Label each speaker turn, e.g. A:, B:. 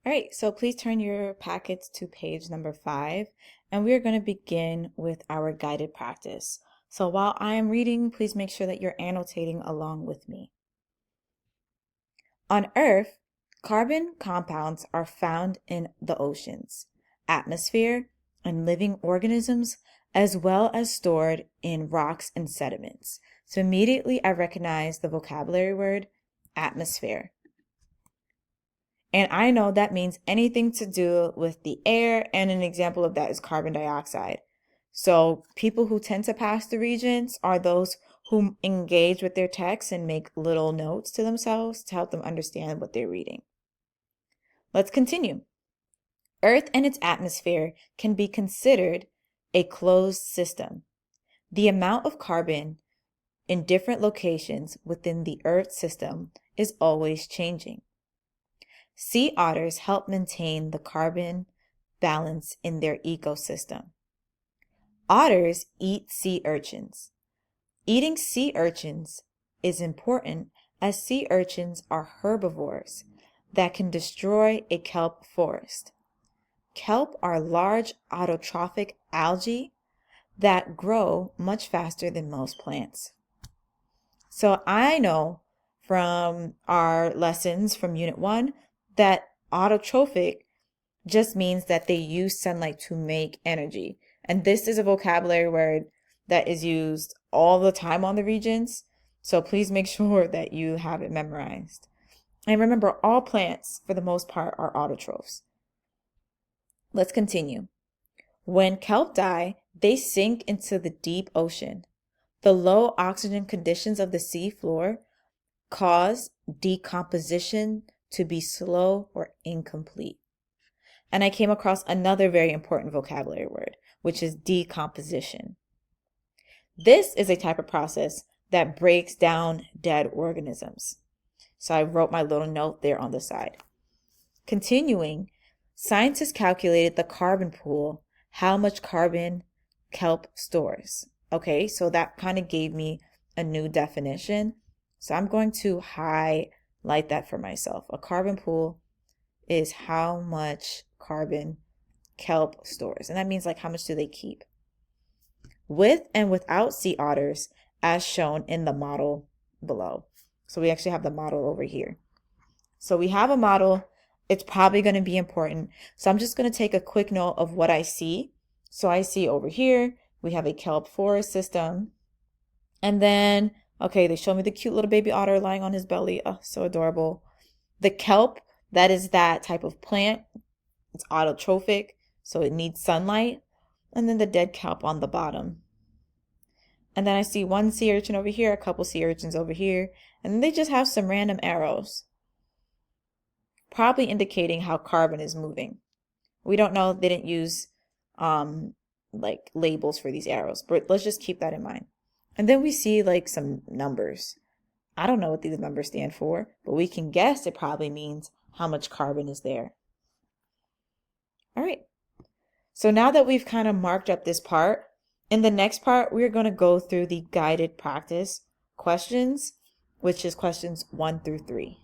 A: All right, so please turn your packets to page number 5, and we are going to begin with our guided practice. So while I am reading, please make sure that you're annotating along with me. On Earth, carbon compounds are found in the oceans, atmosphere, and living organisms, as well as stored in rocks and sediments. So immediately I recognize the vocabulary word atmosphere. And I know that means anything to do with the air, and an example of that is carbon dioxide. So people who tend to pass the regions are those who engage with their text and make little notes to themselves to help them understand what they're reading. Let's continue. Earth and its atmosphere can be considered a closed system. The amount of carbon in different locations within the Earth system is always changing. Sea otters help maintain the carbon balance in their ecosystem. Otters eat sea urchins. Eating sea urchins is important as sea urchins are herbivores that can destroy a kelp forest. Kelp are large autotrophic algae that grow much faster than most plants. So I know from our lessons from Unit 1 that autotrophic just means that they use sunlight to make energy. And this is a vocabulary word that is used all the time on the regions. So please make sure that you have it memorized. And remember, all plants, for the most part, are autotrophs. Let's continue. When kelp die, they sink into the deep ocean. The low oxygen conditions of the sea floor cause decomposition to be slow or incomplete. And I came across another very important vocabulary word, which is decomposition. This is a type of process that breaks down dead organisms. So I wrote my little note there on the side. Continuing, scientists calculated the carbon pool, how much carbon kelp stores. Okay, so that kind of gave me a new definition. So I'm going to highlight that for myself. A carbon pool is how much carbon kelp stores. And that means like how much do they keep? With and without sea otters, as shown in the model below. So we actually have the model over here. So we have a model. It's probably going to be important. So I'm just going to take a quick note of what I see. So I see over here, we have a kelp forest system. And then, okay, they show me the cute little baby otter lying on his belly. Oh, so adorable. The kelp, that is that type of plant. It's autotrophic, so it needs sunlight. And then the dead kelp on the bottom. And then I see one sea urchin over here, a couple sea urchins over here, and then they just have some random arrows, probably indicating how carbon is moving. We don't know, they didn't use like labels for these arrows, but let's just keep that in mind. And then we see like some numbers. I don't know what these numbers stand for, but we can guess it probably means how much carbon is there. All right. So now that we've kind of marked up this part, in the next part, we're going to go through the guided practice questions, which is questions 1 through 3.